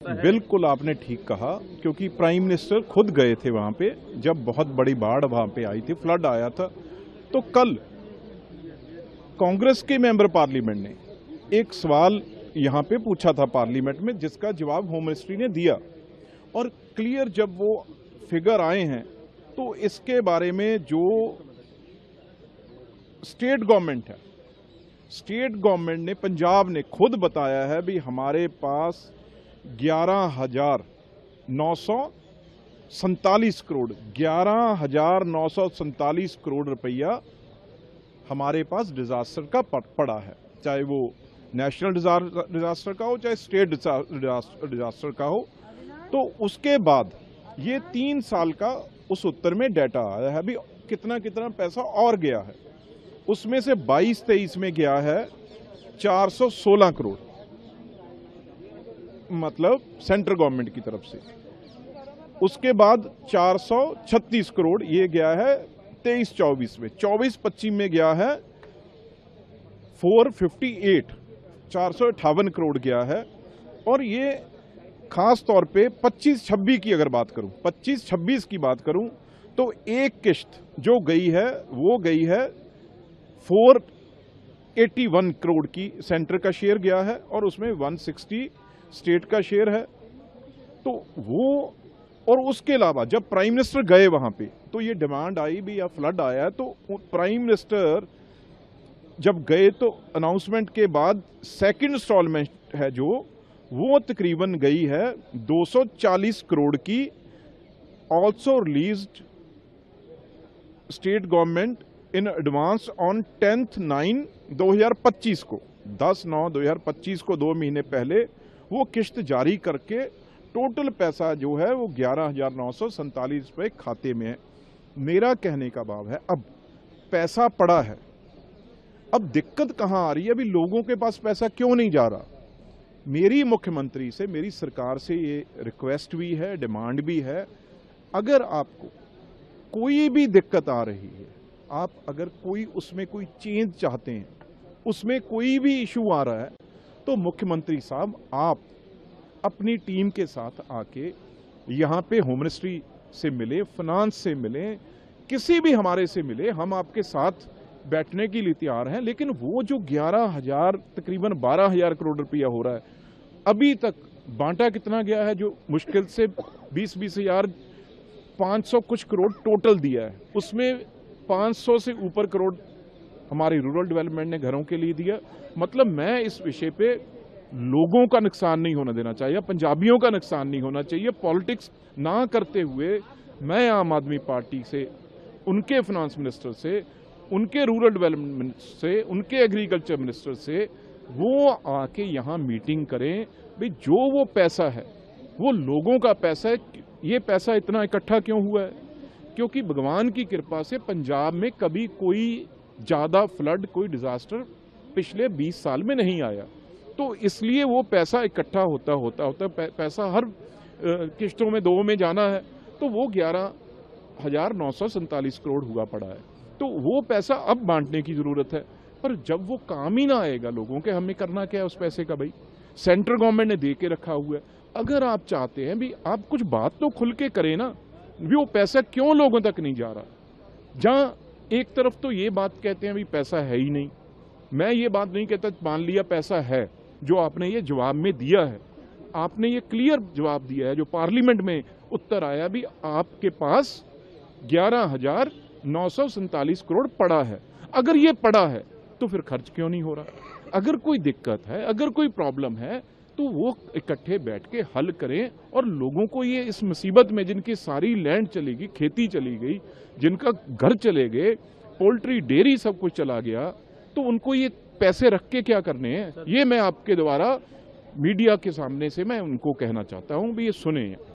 बिल्कुल आपने ठीक कहा, क्योंकि प्राइम मिनिस्टर खुद गए थे वहां पे जब बहुत बड़ी बाढ़ वहां पे आई थी, फ्लड आया था। तो कल कांग्रेस के मेंबर पार्लियामेंट ने एक सवाल यहां पे पूछा था पार्लियामेंट में, जिसका जवाब होम मिनिस्ट्री ने दिया। और क्लियर जब वो फिगर आए हैं तो इसके बारे में जो स्टेट गवर्नमेंट है, स्टेट गवर्नमेंट ने, पंजाब ने खुद बताया है भी हमारे पास 11,947 करोड़ 11,947 करोड़ रुपया हमारे पास डिजास्टर का पड़ा है, चाहे वो नेशनल डिजास्टर का हो चाहे स्टेट डिजास्टर का हो। तो उसके बाद ये 3 साल का उस उत्तर में डाटा आया है भी कितना कितना पैसा और गया है। उसमें से 22-23 में गया है 416 करोड़, मतलब सेंट्रल गवर्नमेंट की तरफ से। उसके बाद 436 करोड़ ये गया है 23-24 में। 24-25 में गया है 458 करोड़ गया है। और ये खास तौर पे 25-26 की अगर बात करूं, 25-26 की बात करूं तो एक किश्त जो गई है वो गई है 481 करोड़ की, सेंटर का शेयर गया है और उसमें 160 स्टेट का शेयर है। तो वो, और उसके अलावा जब प्राइम मिनिस्टर गए वहां पे तो ये डिमांड आई भी या फ्लड आया, तो प्राइम मिनिस्टर जब गए तो अनाउंसमेंट के बाद सेकंड इंस्टॉलमेंट है जो वो तकरीबन गई है 240 करोड़ की, also released state government in advance on 10/9/2025 को, 10/9/2025 को 2 महीने पहले वो किश्त जारी करके टोटल पैसा जो है वो 11,947 रुपये खाते में है। मेरा कहने का भाव है अब पैसा पड़ा है, अब दिक्कत कहां आ रही है, अभी लोगों के पास पैसा क्यों नहीं जा रहा। मेरी मुख्यमंत्री से, मेरी सरकार से ये रिक्वेस्ट भी है, डिमांड भी है, अगर आपको कोई भी दिक्कत आ रही है, आप अगर कोई उसमें कोई चेंज चाहते हैं, उसमें कोई भी इशू आ रहा है, तो मुख्यमंत्री साहब आप अपनी टीम के साथ आके यहाँ पे होम मिनिस्ट्री से मिले, फाइनेंस से मिले, किसी भी हमारे से मिले, हम आपके साथ बैठने के लिए तैयार हैं। लेकिन वो जो 11,000 तकरीबन 12,000 करोड़ रुपया हो रहा है, अभी तक बांटा कितना गया है, जो मुश्किल से 20,000 500 कुछ करोड़ टोटल दिया है, उसमें 500 से ऊपर करोड़ हमारी रूरल डेवलपमेंट ने घरों के लिए दिया। मतलब मैं इस विषय पे लोगों का नुकसान नहीं होना देना चाहिए, पंजाबियों का नुकसान नहीं होना चाहिए। पॉलिटिक्स ना करते हुए मैं आम आदमी पार्टी से, उनके फाइनेंस मिनिस्टर से, उनके रूरल डेवलपमेंट से, उनके एग्रीकल्चर मिनिस्टर से वो आके यहाँ मीटिंग करें भी जो वो पैसा है वो लोगों का पैसा है। ये पैसा इतना इकट्ठा क्यों हुआ है? क्योंकि भगवान की कृपा से पंजाब में कभी कोई ज़्यादा फ्लड, कोई डिजास्टर पिछले 20 साल में नहीं आया, तो इसलिए वो पैसा इकट्ठा होता पैसा हर किश्तों में 2 में जाना है, तो वो 11,947 करोड़ हुआ पड़ा है। तो वो पैसा अब बांटने की जरूरत है, पर जब वो काम ही ना आएगा लोगों के, हमें करना क्या है उस पैसे का? भाई सेंट्रल गवर्नमेंट ने दे के रखा हुआ है। अगर आप चाहते हैं भी आप कुछ बात तो खुल के करें ना, भी वो पैसा क्यों लोगों तक नहीं जा रहा। जहां एक तरफ तो ये बात कहते हैं भी पैसा है ही नहीं, मैं ये बात नहीं कहता मान लिया पैसा है, जो आपने ये जवाब में दिया है, आपने ये क्लियर जवाब दिया है, जो पार्लियामेंट में उत्तर आया भी आपके पास 11,947 करोड़ पड़ा है। अगर ये पड़ा है तो फिर खर्च क्यों नहीं हो रहा? अगर कोई दिक्कत है, अगर कोई प्रॉब्लम है, तो वो इकट्ठे बैठ के हल करें। और लोगों को ये इस मुसीबत में, जिनकी सारी लैंड चली गई, खेती चली गई, जिनका घर चले गए, पोल्ट्री डेयरी सब कुछ चला गया, तो उनको ये पैसे रख के क्या करने हैं? ये मैं आपके द्वारा मीडिया के सामने से मैं उनको कहना चाहता हूं भी ये सुने।